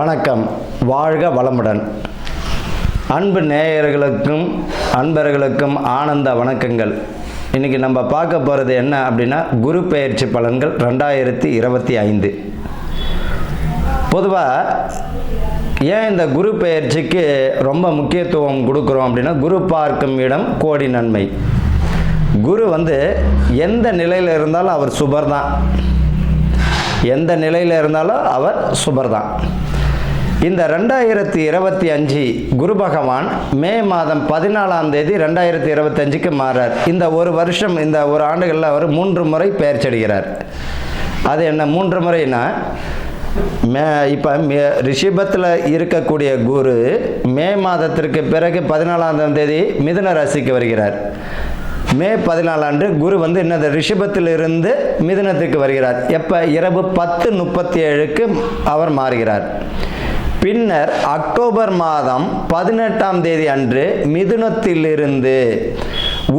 வணக்கம். வாழ்க வளமுடன். அன்பு நேயர்களுக்கும் அன்பர்களுக்கும் ஆனந்த வணக்கங்கள். இன்றைக்கி நம்ம பார்க்க போகிறது என்ன அப்படின்னா, குரு பெயர்ச்சி பலன்கள் 2025. பொதுவாக ஏன் இந்த குரு பெயர்ச்சிக்கு ரொம்ப முக்கியத்துவம் கொடுக்குறோம் அப்படின்னா, குரு பார்க்கும் இடம் கோடி நன்மை. குரு எந்த நிலையில் இருந்தாலும் அவர் சுபர் தான். எந்த நிலையில் இருந்தாலும் அவர் சுபர் தான். இந்த 2025 குரு பகவான் மே மாதம் 14ஆம் தேதி 2025க்கு மாறார். இந்த ஒரு வருஷம், இந்த ஒரு ஆண்டுகளில் அவர் 3 முறை பெயர்ச்சடைகிறார். அது என்ன 3 முறைனா, இப்போ ரிஷபத்தில் இருக்கக்கூடிய குரு மே மாதத்திற்கு பிறகு 14ஆம் தேதி மிதுன ராசிக்கு வருகிறார். மே 14 அன்று குரு என்னது ரிஷபத்திலிருந்து மிதுனத்துக்கு வருகிறார். எப்போ? இரவு 10:37க்கு அவர் மாறுகிறார். பின்னர் அக்டோபர் மாதம் 18ஆம் தேதி அன்று மிதுனத்திலிருந்து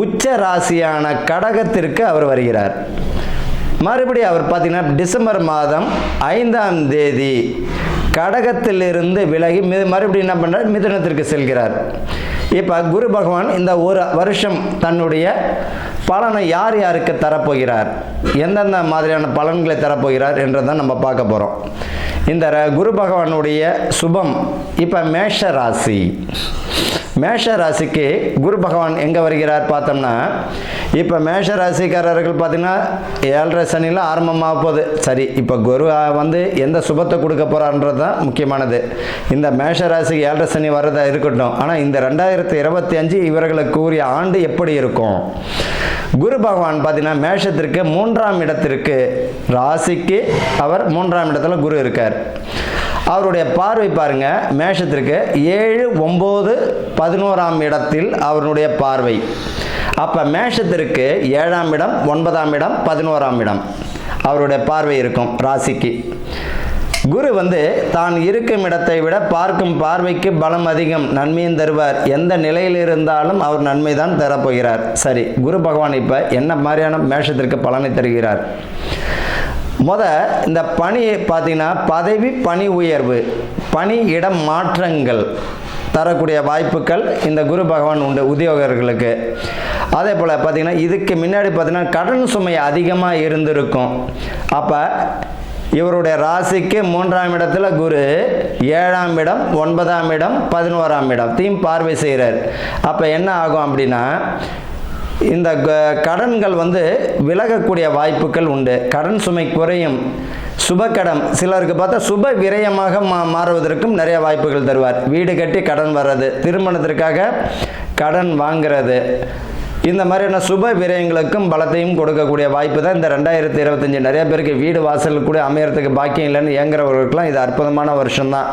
உச்ச ராசியான கடகத்திற்கு அவர் வருகிறார். மறுபடியும் அவர் பார்த்தீங்கன்னா டிசம்பர் மாதம் 5ஆம் தேதி கடகத்திலிருந்து விலகி மறுபடியும் என்ன பண்ணுறார்? மிதுனத்திற்கு செல்கிறார். இப்போ குரு பகவான் இந்த ஒரு வருஷம் தன்னுடைய பலனை யார் யாருக்கு தரப்போகிறார், எந்தெந்த மாதிரியான பலன்களை தரப்போகிறார் என்றதான் நம்ம பார்க்க போகிறோம். இந்த குரு பகவானுடைய சுபம் இப்போ மேஷ ராசி. மேஷ ராசிக்கு குரு பகவான் எங்கே வருகிறார் பார்த்தோம்னா, இப்போ மேஷ ராசிக்காரர்கள் பார்த்தீங்கன்னா 7.5 சனியில் ஆரம்பமாக போகுது. சரி, இப்போ குரு எந்த சுபத்தை கொடுக்க போகிறான்றது தான் முக்கியமானது. இந்த மேஷ ராசிக்கு 7.5 சனி வர்றதா இருக்கட்டும். ஆனால் இந்த 2025 இவர்களுக்கு கூறிய ஆண்டு எப்படி இருக்கும்? குரு பகவான் பார்த்தீங்கன்னா மேஷத்திற்கு 3ஆம் இடத்திற்கு, ராசிக்கு அவர் 3ஆம் இடத்துல குரு இருக்கார். அவருடைய பார்வை பாருங்க, மேஷத்திற்கு 7, 9, 11ஆம் இடத்தில் அவருடைய பார்வை. அப்போ மேஷத்திற்கு 7ஆம் இடம், 9ஆம் இடம், 11ஆம் இடம் அவருடைய பார்வை இருக்கும் ராசிக்கு. குரு தான் இருக்கும் இடத்தை விட பார்க்கும் பார்வைக்கு பலம் அதிகம், நன்மையும் தருவார். எந்த நிலையில் இருந்தாலும் அவர் நன்மை தான் தரப்போகிறார். சரி, குரு பகவான் இப்போ என்ன மாதிரியான மேஷத்திற்கு பலனை தருகிறார்? இந்த பணியை பார்த்தீங்கன்னா, பதவி பணி உயர்வு, பணி இடம் மாற்றங்கள் தரக்கூடிய வாய்ப்புகள் இந்த குரு பகவான் உண்டு உத்தியோகர்களுக்கு. அதே போல் பார்த்தீங்கன்னா, இதுக்கு முன்னாடி பார்த்தீங்கன்னா கடன் சுமை அதிகமாக இருந்திருக்கும். அப்போ இவருடைய ராசிக்கு 3ஆம் இடத்துல குரு 7ஆம் இடம், 9ஆம் இடம், 11ஆம் இடத்தையும் பார்வை செய்கிறார். அப்போ என்ன ஆகும் அப்படின்னா, இந்த கடன்கள் விலகக்கூடிய வாய்ப்புகள் உண்டு. கடன் சுமை குறையும். சுபக்கடன் சிலருக்கு பார்த்தா சுப விரயமாக மாறுவதற்கும் நிறைய வாய்ப்புகள் தருவார். வீடு கட்டி கடன் வர்றது, திருமணத்திற்காக கடன் வாங்கிறது, இந்த மாதிரியான சுப விரயங்களுக்கும் பலத்தையும் கொடுக்கக்கூடிய வாய்ப்பு தான் இந்த 2025. நிறைய பேருக்கு வீடு வாசல் கூட அமையறதுக்கு பாக்கியம் இல்லைன்னு இயங்குறவர்களுக்கெல்லாம் இது அற்புதமான வருஷம்தான்.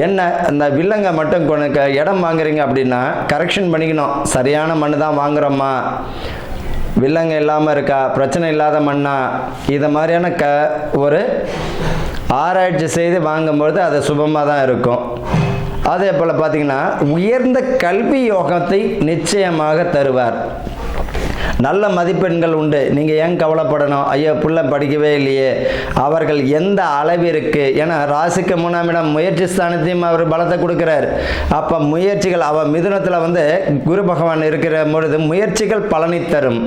என்ன, இந்த வில்லங்க மட்டும் இடம் வாங்குறீங்க அப்படின்னா கரெக்ஷன் பண்ணிக்கணும். சரியான மண் தான் வாங்குறோமா, வில்லங்க இல்லாமல் இருக்கா, பிரச்சனை இல்லாத மண்ணா, இதை மாதிரியான ஒரு ஆராய்ச்சி செய்து வாங்கும்பொழுது அது சுபமாக தான் இருக்கும். அதே போல் பார்த்தீங்கன்னா, உயர்ந்த கல்வி யோகத்தை நிச்சயமாக தருவார். நல்ல மதிப்பெண்கள் உண்டு. நீங்கள் ஏன் கவலைப்படணும்? ஐயோ புள்ள படிக்கவே இல்லையே, அவர்கள் எந்த அளவிற்கு, ஏன்னா ராசிக்கு 3ஆம் இடம் முயற்சி ஸ்தானத்தையும் அவர் பலத்தை கொடுக்கிறார். அப்போ முயற்சிகள், அவர் மிதுனத்தில் குரு பகவான் இருக்கிற பொழுது முயற்சிகள் பலனை தரும்.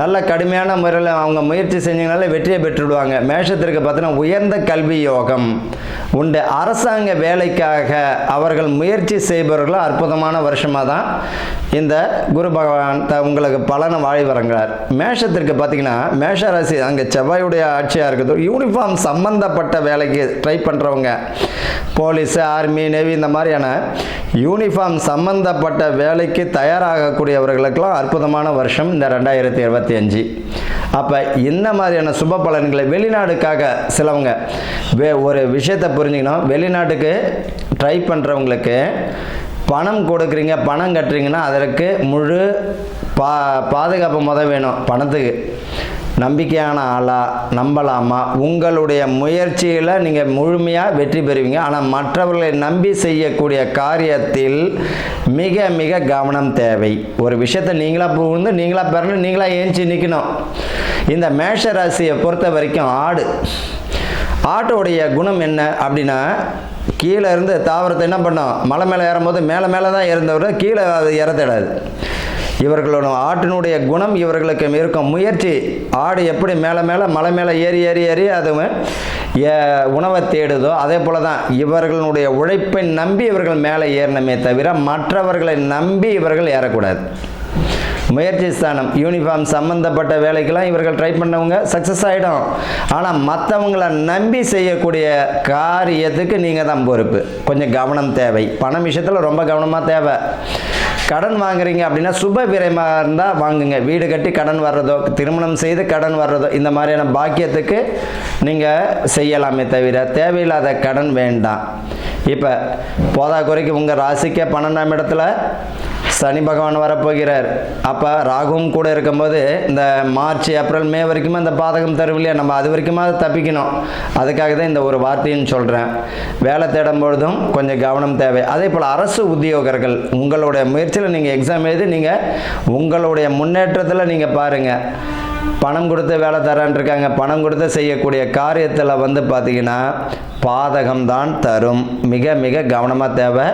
நல்ல கடுமையான முறையில் அவங்க முயற்சி செஞ்சீங்கனாலே வெற்றியை பெற்றுவிடுவாங்க. மேஷத்திற்கு பார்த்தீங்கன்னா உயர்ந்த கல்வி யோகம் உண்டு. அரசாங்க வேலைக்காக அவர்கள் முயற்சி செய்பவர்களும் அற்புதமான வருஷமாக தான் இந்த குரு பகவான் உங்களுக்கு பலனை வாழி வரங்கிறார். மேஷத்திற்கு பார்த்தீங்கன்னா, மேஷ ராசி அங்கே செவ்வாயுடைய ஆட்சியாக இருக்குது. யூனிஃபார்ம் சம்பந்தப்பட்ட வேலைக்கு ட்ரை பண்ணுறவங்க, போலீஸு, ஆர்மி, நேவி, இந்த மாதிரியான யூனிஃபார்ம் சம்பந்தப்பட்ட வேலைக்கு தயாராகக்கூடியவர்களுக்கெல்லாம் அற்புதமான வருஷம் இந்த 2025. அப்போ இந்த மாதிரியான சுப பலன்களை வெளிநாடுக்காக சிலவங்க ஒரு விஷயத்தை புரிஞ்சுக்கணும். வெளிநாட்டுக்கு ட்ரை பண்ணுறவங்களுக்கு பணம் கொடுக்குறீங்க, பணம் கட்டுறீங்கன்னா அதற்கு முழு பாதுகாப்பு வேணும். பணத்துக்கு நம்பிக்கையான ஆளா, நம்பலாமா, உங்களுடைய முயற்சியில் நீங்கள் முழுமையாக வெற்றி பெறுவீங்க. ஆனால் மற்றவர்களை நம்பி செய்யக்கூடிய காரியத்தில் மிக மிக கவனம் தேவை. ஒரு விஷயத்தை நீங்களாக புகுந்து நீங்களாக பெறணும், நீங்களாக ஏஞ்சி நிற்கணும். இந்த மேஷ ராசியை பொறுத்த வரைக்கும் ஆட்டோடைய குணம் என்ன அப்படின்னா, கீழே இருந்து தாவரத்தை என்ன பண்ணோம், மலை மேலே ஏறும்போது மேலே மேலே தான் ஏறந்தவரை கீழே அது ஏறத்திடாது. இவர்களோட ஆட்டினுடைய குணம் இவர்களுக்கு இருக்கும் முயற்சி. ஆடு எப்படி மேலே மேலே மலை மேலே ஏறி ஏறி ஏறி அது உணவை தேடுதோ அதே போல் தான் இவர்களுடைய உழைப்பை நம்பி இவர்கள் மேலே ஏறணுமே தவிர மற்றவர்களை நம்பி இவர்கள் ஏறக்கூடாது. முயற்சி ஸ்தானம் யூனிஃபார்ம் சம்மந்தப்பட்ட வேலைக்கெல்லாம் இவர்கள் ட்ரை பண்ணவங்க சக்ஸஸ் ஆகிடும். ஆனால் மற்றவங்களை நம்பி செய்யக்கூடிய காரியத்துக்கு நீங்கள் தான் பொறுப்பு. கொஞ்சம் கவனம் தேவை. பணம் விஷயத்தில் ரொம்ப கவனமாக தேவை. கடன் வாங்குறீங்க அப்படின்னா சுப விரயமாக இருந்தால் வாங்குங்க. வீடு கட்டி கடன் வர்றதோ, திருமணம் செய்து கடன் வர்றதோ, இந்த மாதிரியான பாக்கியத்துக்கு நீங்கள் செய்யலாமே தவிர தேவையில்லாத கடன் வேண்டாம். இப்போ போதாக்குறைக்கு உங்கள் ராசிக்கே 12ஆம் இடத்துல சனி பகவான் வரப்போகிறார். அப்போ ராகுவும் கூட இருக்கும்போது இந்த மார்ச் ஏப்ரல் மே வரைக்குமே அந்த பாதகம் தரும் இல்லையா, நம்ம அது வரைக்குமா தப்பிக்கணும். அதுக்காக தான் இந்த ஒரு வார்த்தைன்னு சொல்கிறேன். வேலை தேடும் பொழுதும் கொஞ்சம் கவனம் தேவை. அதே போல் அரசு உத்தியோகர்கள் உங்களுடைய முயற்சியில் நீங்கள் எக்ஸாம் எழுதி நீங்கள் உங்களுடைய முன்னேற்றத்தில் நீங்கள் பாருங்கள். பணம் கொடுத்து வேலை தரான் இருக்காங்க. பணம் கொடுத்து செய்யக்கூடிய காரியத்தில் வந்து பார்த்தீங்கன்னா பாதகம்தான் தரும். மிக மிக கவனமாக தேவை.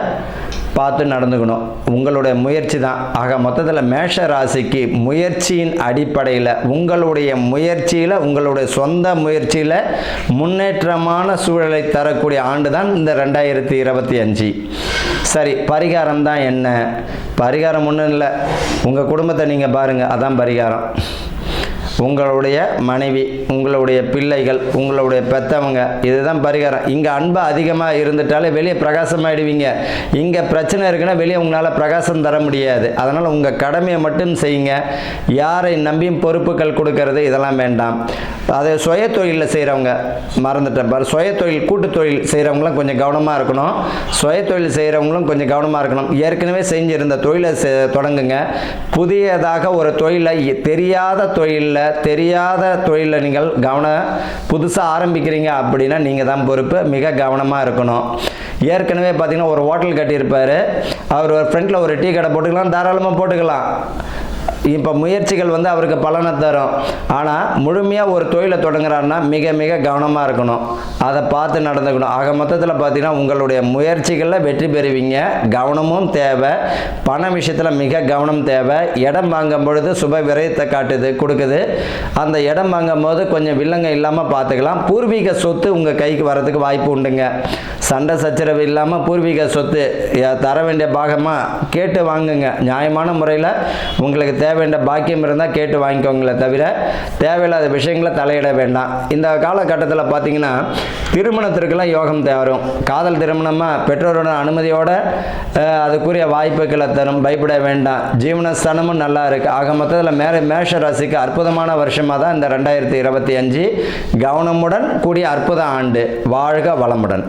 பார்த்து நடந்துக்கணும். உங்களுடைய முயற்சி தான். ஆக மொத்தத்தில் மேஷ ராசிக்கு முயற்சியின் அடிப்படையில் உங்களுடைய முயற்சியில் உங்களுடைய சொந்த முயற்சியில் முன்னேற்றமான சூழலை தரக்கூடிய ஆண்டு தான் இந்த 2025. சரி, பரிகாரம் தான் என்ன? பரிகாரம் ஒன்றும் இல்லை. உங்கள் குடும்பத்தை நீங்கள் பாருங்கள், அதான் பரிகாரம். உங்களுடைய மனைவி, உங்களுடைய பிள்ளைகள், உங்களுடைய பெற்றவங்க, இதுதான் பரிகாரம். இங்கே அன்பு அதிகமாக இருந்துட்டாலே வெளியே பிரகாசமாகிடுவீங்க. இங்கே பிரச்சனை இருக்குன்னா வெளியே உங்களால் பிரகாசம் தர முடியாது. அதனால் உங்கள் கடமையை மட்டும் செய்யுங்க. யாரை நம்பியும் பொறுப்புகள் கொடுக்கறது இதெல்லாம் வேண்டாம். அதை சுய தொழிலில் செய்கிறவங்க மறந்துட்டேன் பாரு, சுய தொழில் கூட்டு தொழில் செய்கிறவங்களும் கொஞ்சம் கவனமாக இருக்கணும். சுய தொழில் செய்கிறவங்களும் கொஞ்சம் கவனமாக இருக்கணும். ஏற்கனவே செஞ்சிருந்த தொழிலை தொடங்குங்க. புதியதாக ஒரு தொழிலை தெரியாத தொழிலில் நீங்கள் புதுசாக ஆரம்பிக்கிறீங்க அப்படின்னா நீங்கள் தான் பொறுப்பு. மிக கவனமாக இருக்கணும். ஏற்கனவே பார்த்தீங்கன்னா ஒரு ஹோட்டல் கட்டியிருப்பார். அவர் ஒரு ஃப்ரண்டில் ஒரு டீ கடை போட்டுக்கலாம், தாராளமாக போட்டுக்கலாம். இப்போ முயற்சிகள் வந்து அவருக்கு பலனை தரும். ஆனால் முழுமையாக ஒரு தொழிலை தொடங்குறாருன்னா மிக மிக கவனமாக இருக்கணும். அதை பார்த்து நடந்துக்கணும். ஆக மொத்தத்தில் பார்த்தீங்கன்னா உங்களுடைய முயற்சிகளில் வெற்றி பெறுவீங்க. கவனமும் தேவை. பண விஷயத்தில் மிக கவனம் தேவை. இடம் வாங்கும் பொழுது சுப விரயத்தை கொடுக்குது. அந்த இடம் வாங்கும் போது கொஞ்சம் வில்லங்க இல்லாமல் பார்த்துக்கலாம். பூர்வீக சொத்து உங்கள் கைக்கு வரதுக்கு வாய்ப்பு உண்டுங்க. சண்டை சச்சரவு இல்லாமல் பூர்வீக சொத்து தர வேண்டிய பாகமாக கேட்டு வாங்குங்க. நியாயமான முறையில் உங்களுக்கு தேவையான பாக்கியம் இருந்தால் கேட்டு வாங்கிக்கோங்களே தவிர தேவையில்லாத விஷயங்களை தலையிட வேண்டாம். இந்த காலகட்டத்தில் பார்த்தீங்கன்னா திருமணத்திற்கெல்லாம் யோகம் தரும். காதல் திருமணமாக பெற்றோரோட அனுமதியோடு அதுக்குரிய வாய்ப்புகளை தரும். பயப்பட வேண்டாம். ஜீவனஸ்தானமும் நல்லா இருக்குது. ஆக மொத்தத்தில் மேஷ ராசிக்கு அற்புதமான வருஷமாக தான் இந்த 2025. கவனமுடன் கூடிய அற்புத ஆண்டு. வாழ்க வளமுடன்.